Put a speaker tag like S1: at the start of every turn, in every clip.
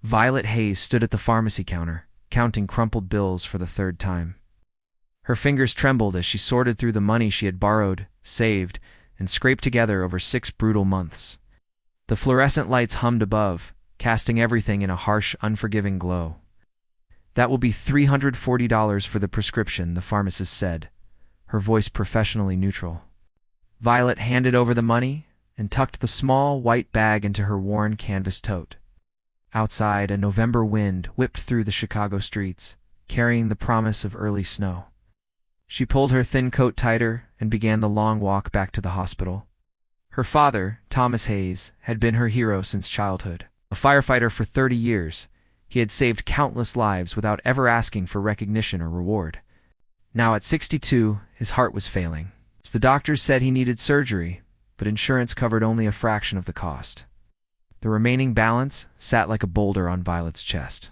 S1: Violet Hayes stood at the pharmacy counter, counting crumpled bills for the third time. Her fingers trembled as she sorted through the money she had borrowed, saved, and scraped together over 6 brutal months. The fluorescent lights hummed above, casting everything in a harsh, unforgiving glow. "That will be $340 for the prescription," the pharmacist said, her voice professionally neutral. Violet handed over the money and tucked the small, white bag into her worn canvas tote. Outside, a November wind whipped through the Chicago streets, carrying the promise of early snow. She pulled her thin coat tighter and began the long walk back to the hospital. Her father, Thomas Hayes, had been her hero since childhood. A firefighter for 30 years, he had saved countless lives without ever asking for recognition or reward. Now at 62, his heart was failing. The doctors said he needed surgery, but insurance covered only a fraction of the cost. The remaining balance sat like a boulder on Violet's chest.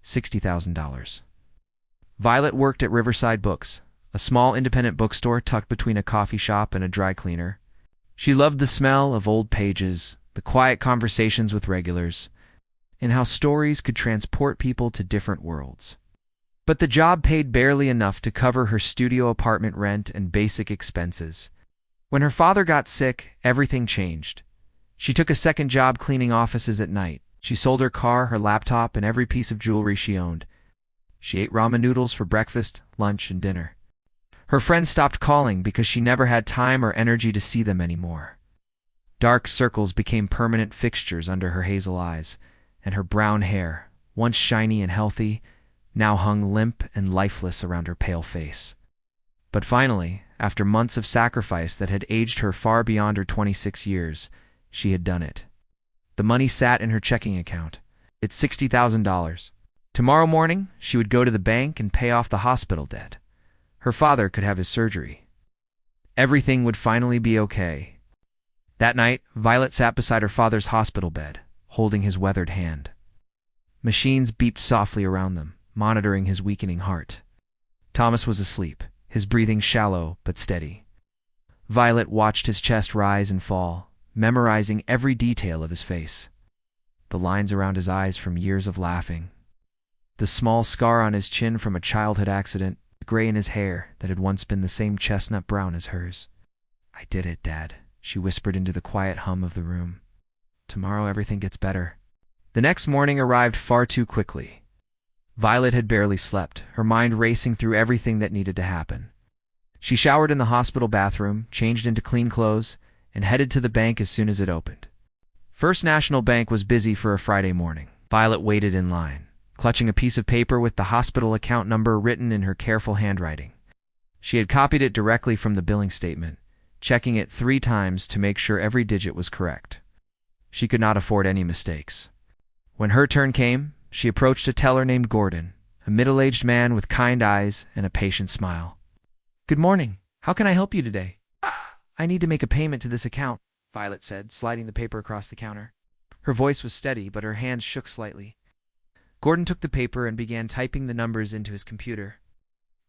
S1: $60,000. Violet worked at Riverside Books, a small independent bookstore tucked between a coffee shop and a dry cleaner. She loved the smell of old pages, the quiet conversations with regulars, and how stories could transport people to different worlds. But the job paid barely enough to cover her studio apartment rent and basic expenses. When her father got sick, everything changed. She took a second job cleaning offices at night. She sold her car, her laptop, and every piece of jewelry she owned. She ate ramen noodles for breakfast, lunch, and dinner. Her friends stopped calling because she never had time or energy to see them anymore. Dark circles became permanent fixtures under her hazel eyes, and her brown hair, once shiny and healthy, now hung limp and lifeless around her pale face. But finally, after months of sacrifice that had aged her far beyond her 26 years, she had done it. The money sat in her checking account. It's $60,000. Tomorrow morning, she would go to the bank and pay off the hospital debt. Her father could have his surgery. Everything would finally be okay. That night, Violet sat beside her father's hospital bed, holding his weathered hand. Machines beeped softly around them, monitoring his weakening heart. Thomas was asleep, his breathing shallow but steady. Violet watched his chest rise and fall, memorizing every detail of his face. The lines around his eyes from years of laughing. The small scar on his chin from a childhood accident, the gray in his hair that had once been the same chestnut brown as hers. "I did it, Dad," she whispered into the quiet hum of the room. "Tomorrow everything gets better." The next morning arrived far too quickly. Violet had barely slept, her mind racing through everything that needed to happen. She showered in the hospital bathroom, changed into clean clothes, and headed to the bank as soon as it opened. First National Bank was busy for a Friday morning. Violet waited in line, clutching a piece of paper with the hospital account number written in her careful handwriting. She had copied it directly from the billing statement, checking it 3 times to make sure every digit was correct. She could not afford any mistakes. When her turn came, she approached a teller named Gordon, a middle-aged man with kind eyes and a patient smile. "Good morning. How can I help you today?" "I need to make a payment to this account," Violet said, sliding the paper across the counter. Her voice was steady, but her hands shook slightly. Gordon took the paper and began typing the numbers into his computer.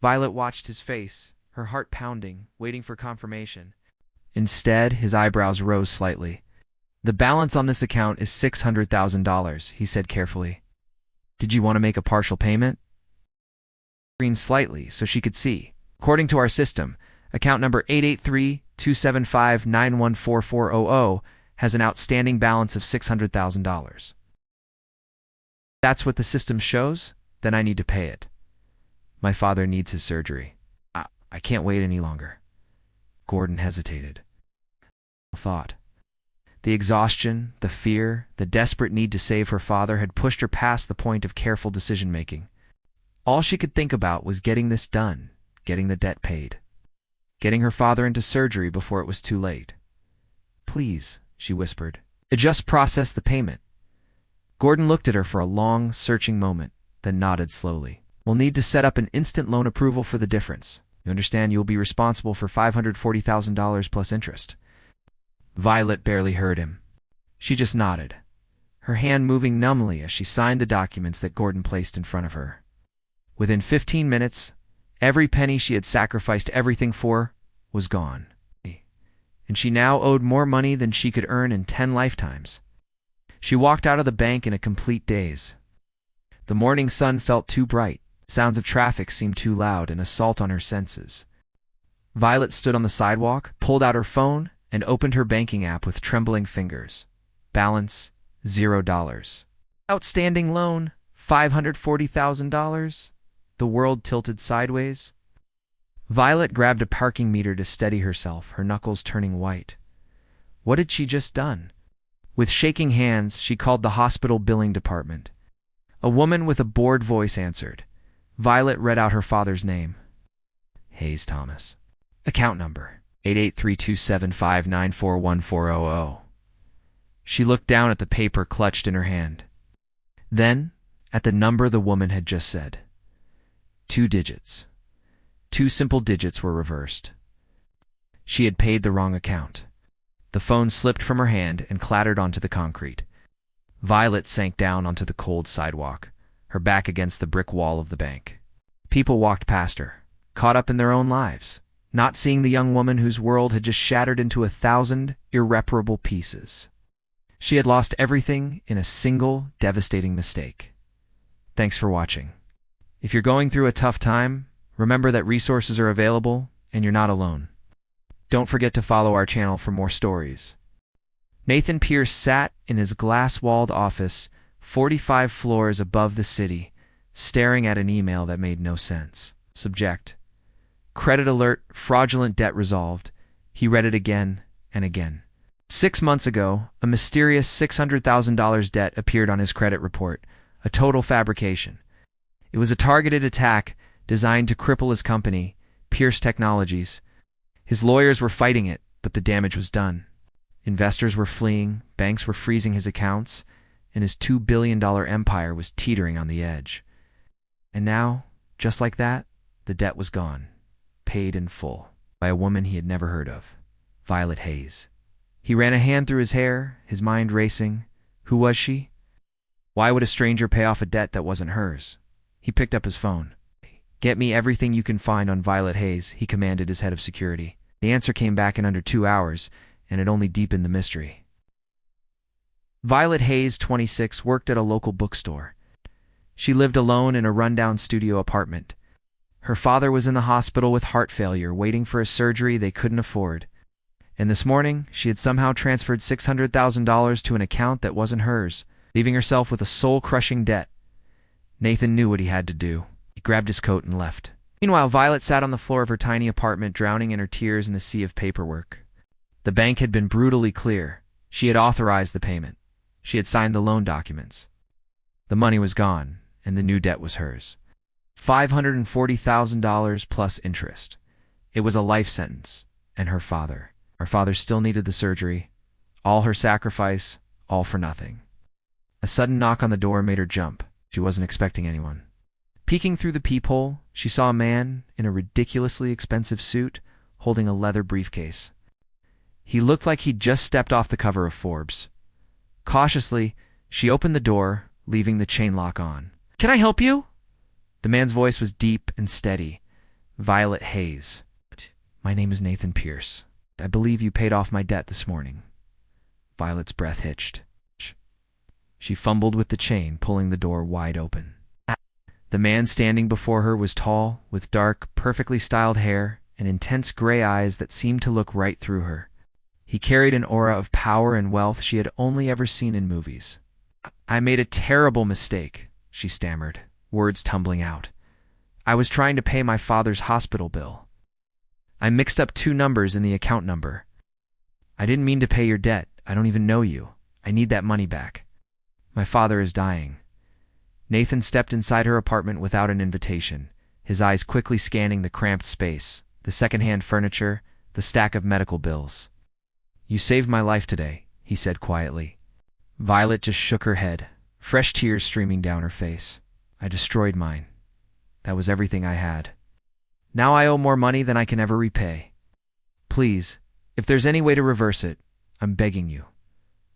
S1: Violet watched his face, her heart pounding, waiting for confirmation. Instead, his eyebrows rose slightly. "The balance on this account is $600,000, he said carefully. "Did you want to make a partial payment?" Screen slightly so she could see. "According to our system, account number 883-275-914400 has an outstanding balance of $600,000. "That's what the system shows? Then I need to pay it. My father needs his surgery. I can't wait any longer." Gordon hesitated. Thought. The exhaustion, the fear, the desperate need to save her father had pushed her past the point of careful decision-making. All she could think about was getting this done, getting the debt paid, getting her father into surgery before it was too late. "Please," she whispered, "just process the payment." Gordon looked at her for a long, searching moment, then nodded slowly. "We'll need to set up an instant loan approval for the difference. You understand you'll be responsible for $540,000 plus interest." Violet barely heard him. She just nodded, her hand moving numbly as she signed the documents that Gordon placed in front of her. Within 15 minutes, every penny she had sacrificed everything for was gone. And she now owed more money than she could earn in 10 lifetimes. She walked out of the bank in a complete daze. The morning sun felt too bright, sounds of traffic seemed too loud, an assault on her senses. Violet stood on the sidewalk, pulled out her phone, and opened her banking app with trembling fingers. Balance, $0. Outstanding loan, $540,000. The world tilted sideways. Violet grabbed a parking meter to steady herself, her knuckles turning white. What had she just done? With shaking hands, she called the hospital billing department. A woman with a bored voice answered. Violet read out her father's name. Hayes Thomas. Account number, 883275941400. She looked down at the paper clutched in her hand. Then, at the number the woman had just said. 2 digits. 2 simple digits were reversed. She had paid the wrong account. The phone slipped from her hand and clattered onto the concrete. Violet sank down onto the cold sidewalk, her back against the brick wall of the bank. People walked past her, caught up in their own lives, not seeing the young woman whose world had just shattered into 1,000 irreparable pieces. She had lost everything in a single, devastating mistake. Thanks for watching. If you're going through a tough time, remember that resources are available and you're not alone. Don't forget to follow our channel for more stories. Nathan Pierce sat in his glass-walled office, 45 floors above the city, staring at an email that made no sense. Subject: credit alert, fraudulent debt resolved. He read it again and again. 6 months ago, a mysterious $600,000 debt appeared on his credit report, a total fabrication. It was a targeted attack designed to cripple his company, Pierce Technologies. His lawyers were fighting it, but the damage was done. Investors were fleeing, banks were freezing his accounts, and his $2 billion empire was teetering on the edge. And now, just like that, the debt was gone, paid in full, by a woman he had never heard of, Violet Hayes. He ran a hand through his hair, his mind racing. Who was she? Why would a stranger pay off a debt that wasn't hers? He picked up his phone. Get me everything you can find on Violet Hayes, he commanded his head of security. The answer came back in under 2 hours, and it only deepened the mystery. Violet Hayes, 26, worked at a local bookstore. She lived alone in a rundown studio apartment. Her father was in the hospital with heart failure, waiting for a surgery they couldn't afford. And this morning, she had somehow transferred $600,000 to an account that wasn't hers, leaving herself with a soul-crushing debt. Nathan knew what he had to do. He grabbed his coat and left. Meanwhile, Violet sat on the floor of her tiny apartment, drowning in her tears in a sea of paperwork. The bank had been brutally clear. She had authorized the payment. She had signed the loan documents. The money was gone, and the new debt was hers. $540,000 plus interest. It was a life sentence. And her father still needed the surgery. All her sacrifice, all for nothing. A sudden knock on the door made her jump. She wasn't expecting anyone. Peeking through the peephole, she saw a man in a ridiculously expensive suit holding a leather briefcase. He looked like he'd just stepped off the cover of Forbes. Cautiously, she opened the door, leaving the chain lock on. "Can I help you?" The man's voice was deep and steady. "Violet Hayes. My name is Nathan Pierce. I believe you paid off my debt this morning." Violet's breath hitched. She fumbled with the chain, pulling the door wide open. The man standing before her was tall, with dark, perfectly styled hair and intense gray eyes that seemed to look right through her. He carried an aura of power and wealth she had only ever seen in movies. "I made a terrible mistake," she stammered, words tumbling out. "I was trying to pay my father's hospital bill. I mixed up 2 numbers in the account number. I didn't mean to pay your debt. I don't even know you. I need that money back. My father is dying." Nathan stepped inside her apartment without an invitation, his eyes quickly scanning the cramped space, the secondhand furniture, the stack of medical bills. "You saved my life today," he said quietly. Violet just shook her head, fresh tears streaming down her face. "I destroyed mine. That was everything I had. Now I owe more money than I can ever repay. Please, if there's any way to reverse it, I'm begging you."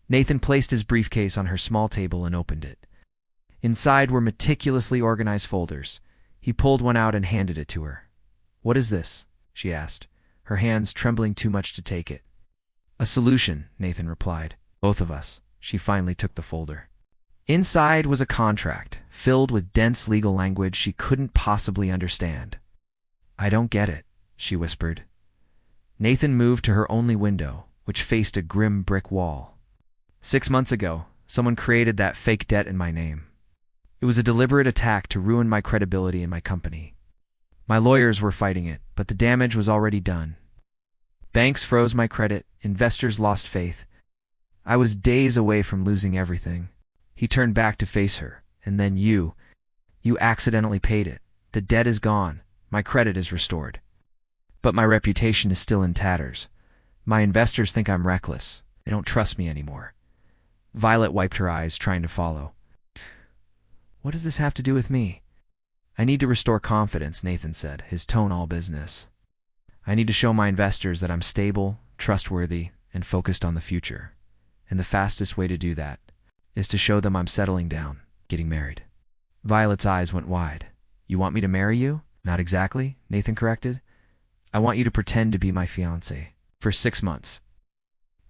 S1: Nathan placed his briefcase on her small table and opened it. Inside were meticulously organized folders. He pulled one out and handed it to her. "What is this?" she asked, her hands trembling too much to take it. "A solution," Nathan replied. "Both of us." She finally took the folder. Inside was a contract, filled with dense legal language she couldn't possibly understand. "I don't get it," she whispered. Nathan moved to her only window, which faced a grim brick wall. 6 months ago, someone created that fake debt in my name. It was a deliberate attack to ruin my credibility in my company. My lawyers were fighting it, but the damage was already done. Banks froze my credit, investors lost faith. I was days away from losing everything. He turned back to face her, and then you accidentally paid it. The debt is gone. My credit is restored. But my reputation is still in tatters. My investors think I'm reckless. They don't trust me anymore. Violet wiped her eyes, trying to follow. "What does this have to do with me?" "I need to restore confidence," Nathan said, his tone all business. "I need to show my investors that I'm stable, trustworthy, and focused on the future. And the fastest way to do that is to show them I'm settling down, getting married." Violet's eyes went wide. "You want me to marry you?" "Not exactly," Nathan corrected. "I want you to pretend to be my fiancé for 6 months.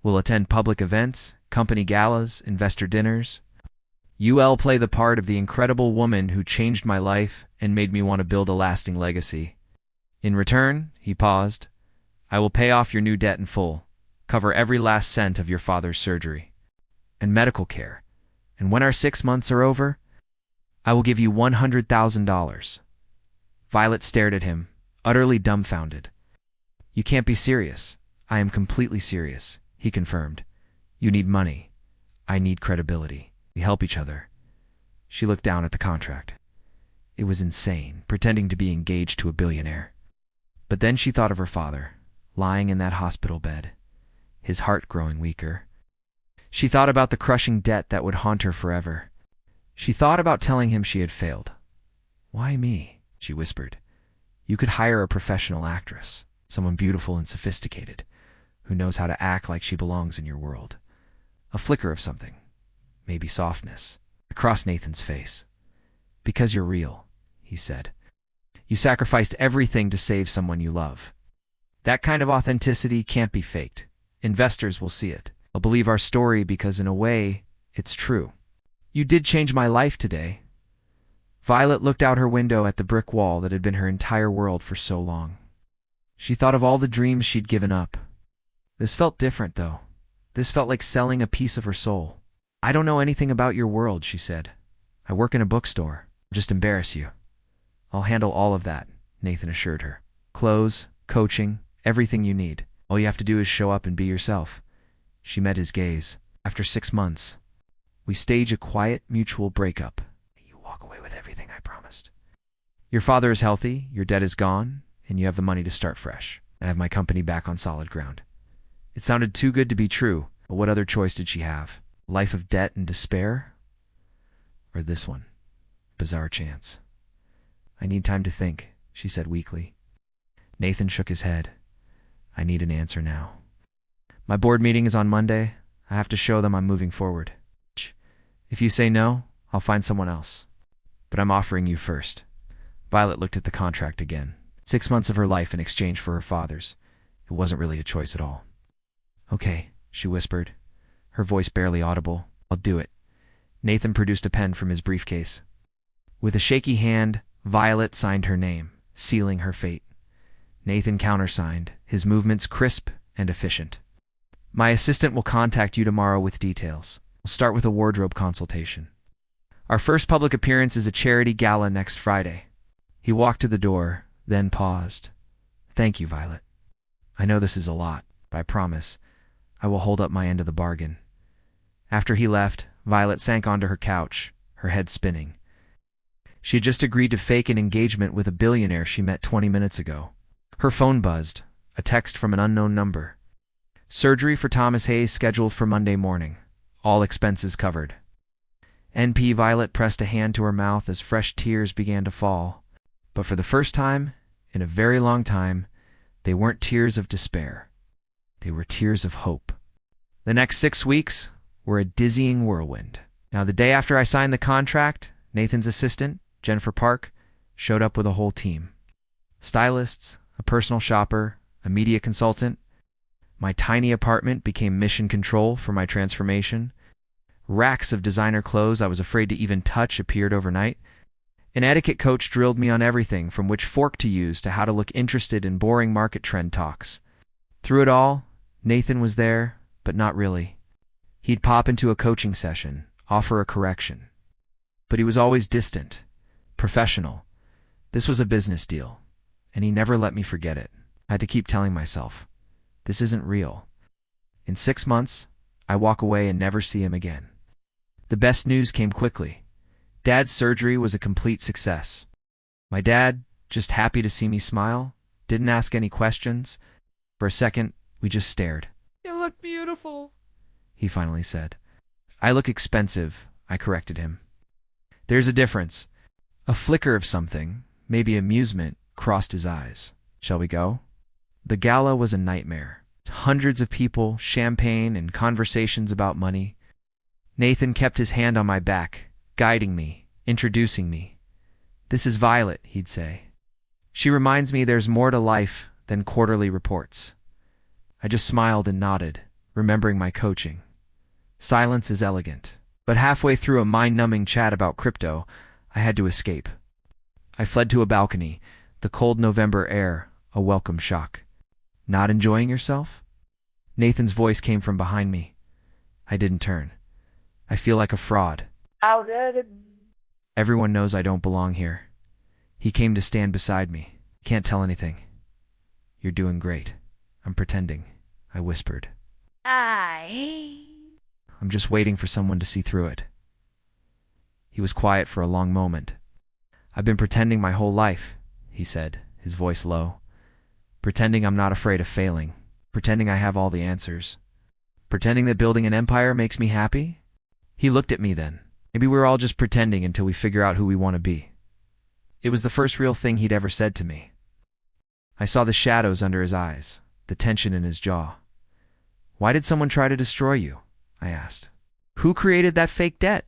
S1: We'll attend public events, company galas, investor dinners. You'll play the part of the incredible woman who changed my life and made me want to build a lasting legacy. In return," he paused, "I will pay off your new debt in full, cover every last cent of your father's surgery and medical care. And when our 6 months are over, I will give you $100,000. Violet stared at him, utterly dumbfounded. "You can't be serious." "I am completely serious," he confirmed. "You need money. I need credibility. We help each other." She looked down at the contract. It was insane, pretending to be engaged to a billionaire. But then she thought of her father, lying in that hospital bed, his heart growing weaker. She thought about the crushing debt that would haunt her forever. She thought about telling him she had failed. "Why me?" she whispered. "You could hire a professional actress, someone beautiful and sophisticated, who knows how to act like she belongs in your world. A flicker of something, maybe softness, across Nathan's face. Because you're real," he said. "You sacrificed everything to save someone you love. That kind of authenticity can't be faked. Investors will see it. They'll believe our story because, in a way, it's true. You did change my life today." Violet looked out her window at the brick wall that had been her entire world for so long. She thought of all the dreams she'd given up. This felt different, though. This felt like selling a piece of her soul. "I don't know anything about your world," she said. "I work in a bookstore. I'll just embarrass you." "I'll handle all of that," Nathan assured her. "Clothes, coaching, everything you need. All you have to do is show up and be yourself." She met his gaze. "After 6 months, we stage a quiet, mutual breakup. You walk away with everything I promised. Your father is healthy, your debt is gone, and you have the money to start fresh and have my company back on solid ground." It sounded too good to be true, but what other choice did she have? A life of debt and despair? Or this one? Bizarre chance. "I need time to think," she said weakly. Nathan shook his head. "I need an answer now. My board meeting is on Monday. I have to show them I'm moving forward. If you say no, I'll find someone else. But I'm offering you first." Violet looked at the contract again. 6 months of her life in exchange for her father's. It wasn't really a choice at all. "Okay," she whispered, her voice barely audible. "I'll do it." Nathan produced a pen from his briefcase. With a shaky hand, Violet signed her name, sealing her fate. Nathan countersigned, his movements crisp and efficient. "My assistant will contact you tomorrow with details. We'll start with a wardrobe consultation. Our first public appearance is a charity gala next Friday." He walked to the door, then paused. "Thank you, Violet. I know this is a lot, but I promise I will hold up my end of the bargain." After he left, Violet sank onto her couch, her head spinning. She had just agreed to fake an engagement with a billionaire she met 20 minutes ago. Her phone buzzed, a text from an unknown number. "Surgery for Thomas Hayes scheduled for Monday morning. All expenses covered." NP Violet pressed a hand to her mouth as fresh tears began to fall. But for the first time, in a very long time, they weren't tears of despair. They were tears of hope. The next 6 weeks were a dizzying whirlwind. Now, the day after I signed the contract, Nathan's assistant, Jennifer Park, showed up with a whole team. Stylists, a personal shopper, a media consultant. My tiny apartment became mission control for my transformation. Racks of designer clothes I was afraid to even touch appeared overnight. An etiquette coach drilled me on everything from which fork to use to how to look interested in boring market trend talks. Through it all, Nathan was there, but not really. He'd pop into a coaching session, offer a correction. But he was always distant, professional. This was a business deal, and he never let me forget it. I had to keep telling myself, this isn't real. In 6 months, I walk away and never see him again. The best news came quickly. Dad's surgery was a complete success. My dad, just happy to see me smile, didn't ask any questions. For a second, we just stared. "You look beautiful," he finally said. "I look expensive," I corrected him. "There's a difference." A flicker of something, maybe amusement, crossed his eyes. "Shall we go?" The gala was a nightmare. Hundreds of people, champagne, and conversations about money. Nathan kept his hand on my back, guiding me, introducing me. "This is Violet," he'd say. "She reminds me there's more to life than quarterly reports." I just smiled and nodded, remembering my coaching. Silence is elegant. But halfway through a mind-numbing chat about crypto, I had to escape. I fled to a balcony, the cold November air, a welcome shock. "Not enjoying yourself?" Nathan's voice came from behind me. I didn't turn. "I feel like a fraud. Everyone knows I don't belong here." He came to stand beside me. "Can't tell anything." "You're doing great." "I'm pretending," I whispered. "I'm just waiting for someone to see through it." He was quiet for a long moment. "I've been pretending my whole life," he said, his voice low. "Pretending I'm not afraid of failing. Pretending I have all the answers. Pretending that building an empire makes me happy." He looked at me then. Maybe we're all just pretending until we figure out who we want to be. It was the first real thing he'd ever said to me. I saw the shadows under his eyes, the tension in his jaw. "Why did someone try to destroy you?" I asked. "Who created that fake debt?"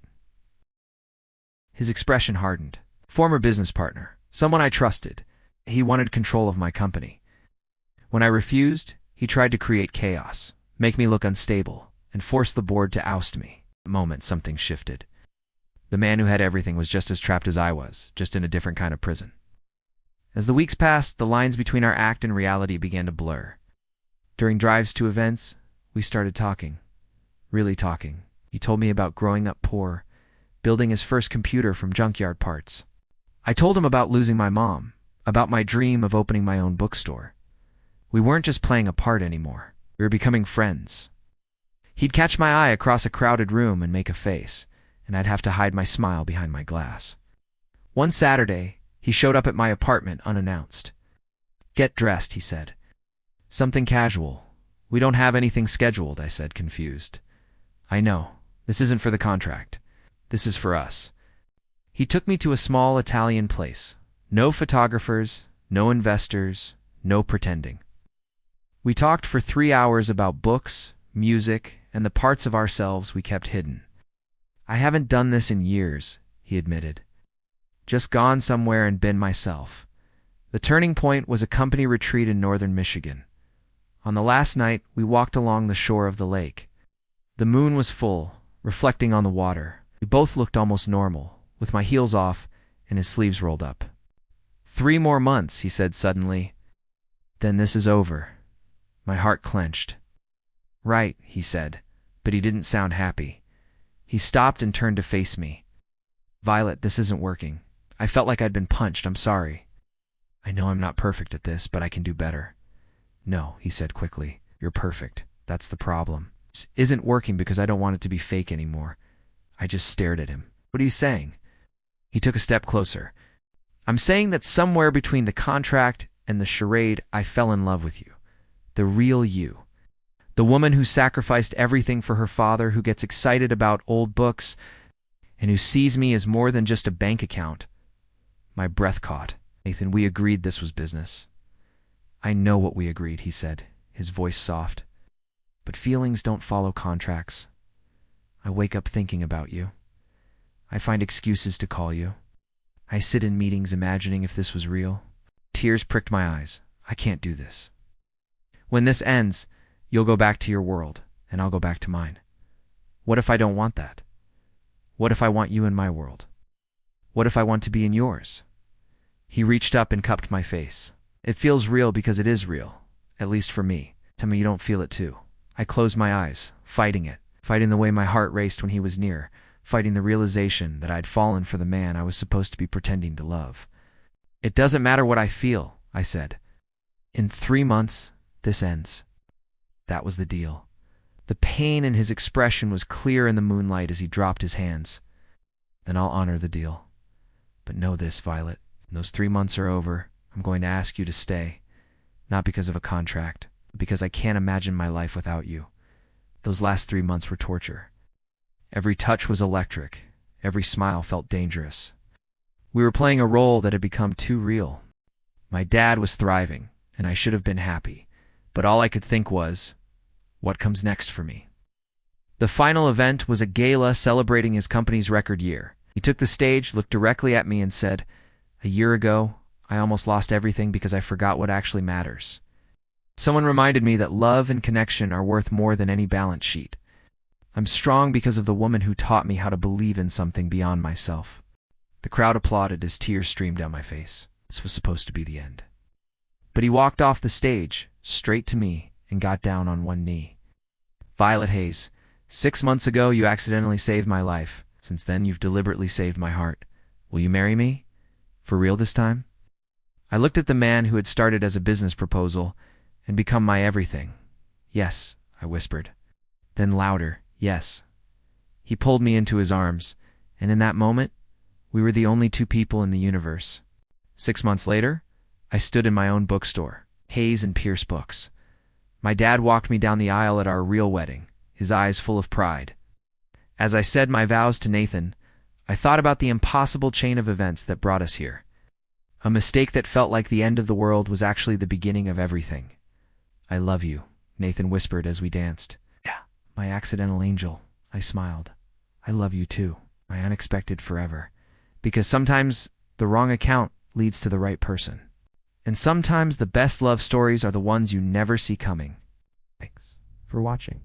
S1: His expression hardened. "Former business partner, someone I trusted. He wanted control of my company. When I refused, he tried to create chaos, make me look unstable, and force the board to oust me." At that moment, something shifted. The man who had everything was just as trapped as I was, just in a different kind of prison. As the weeks passed, the lines between our act and reality began to blur. During drives to events, we started talking. Really talking. He told me about growing up poor, building his first computer from junkyard parts. I told him about losing my mom, about my dream of opening my own bookstore. We weren't just playing a part anymore. We were becoming friends. He'd catch my eye across a crowded room and make a face, and I'd have to hide my smile behind my glass. One Saturday, he showed up at my apartment unannounced. "Get dressed," he said. "Something casual." "We don't have anything scheduled," I said, confused. "I know. This isn't for the contract. This is for us." He took me to a small Italian place. No photographers, no investors, no pretending. We talked for 3 hours about books, music, and the parts of ourselves we kept hidden. "I haven't done this in years," he admitted. "Just gone somewhere and been myself." The turning point was a company retreat in northern Michigan. On the last night, we walked along the shore of the lake. The moon was full, reflecting on the water. We both looked almost normal, with my heels off and his sleeves rolled up. 3 more months," he said suddenly. "Then this is over." My heart clenched. "Right," he said, but he didn't sound happy. He stopped and turned to face me. "Violet, this isn't working. I felt like I'd been punched. I'm sorry. I know I'm not perfect at this, but I can do better." "No," he said quickly. "You're perfect. That's the problem. This isn't working because I don't want it to be fake anymore." I just stared at him. "What are you saying?" He took a step closer. "I'm saying that somewhere between the contract and the charade, I fell in love with you. The real you. The woman who sacrificed everything for her father, who gets excited about old books, and who sees me as more than just a bank account." My breath caught. "Nathan, we agreed this was business." "I know what we agreed," he said, his voice soft. "But feelings don't follow contracts. I wake up thinking about you. I find excuses to call you. I sit in meetings imagining if this was real." Tears pricked my eyes. "I can't do this. When this ends, you'll go back to your world, and I'll go back to mine. What if I don't want that?" What if I want you in my world? What if I want to be in yours? He reached up and cupped my face. It feels real because it is real, at least for me. Tell me you don't feel it too. I closed my eyes, fighting it, fighting the way my heart raced when he was near, fighting the realization that I'd fallen for the man I was supposed to be pretending to love. It doesn't matter what I feel, I said. In 3 months, this ends. That was the deal. The pain in his expression was clear in the moonlight as he dropped his hands. Then I'll honor the deal. But know this, Violet. When those 3 months are over, I'm going to ask you to stay. Not because of a contract, but because I can't imagine my life without you. Those last 3 months were torture. Every touch was electric. Every smile felt dangerous. We were playing a role that had become too real. My dad was thriving, and I should have been happy. But all I could think was, what comes next for me? The final event was a gala celebrating his company's record year. He took the stage, looked directly at me, and said, "A year ago, I almost lost everything because I forgot what actually matters." Someone reminded me that love and connection are worth more than any balance sheet. I'm strong because of the woman who taught me how to believe in something beyond myself. The crowd applauded as tears streamed down my face. This was supposed to be the end. But he walked off the stage, straight to me, and got down on one knee. "Violet Hayes, 6 months ago you accidentally saved my life. Since then you've deliberately saved my heart. Will you marry me? For real this time?" I looked at the man who had started as a business proposal and become my everything. "Yes," I whispered. Then louder, "Yes." He pulled me into his arms, and in that moment, we were the only 2 people in the universe. 6 months later, I stood in my own bookstore, Hayes and Pierce Books. My dad walked me down the aisle at our real wedding, his eyes full of pride. As I said my vows to Nathan, I thought about the impossible chain of events that brought us here. A mistake that felt like the end of the world was actually the beginning of everything. "I love you," Nathan whispered as we danced. "Yeah, my accidental angel," I smiled. "I love you too, my unexpected forever." Because sometimes the wrong account leads to the right person. And sometimes the best love stories are the ones you never see coming. Thanks for watching.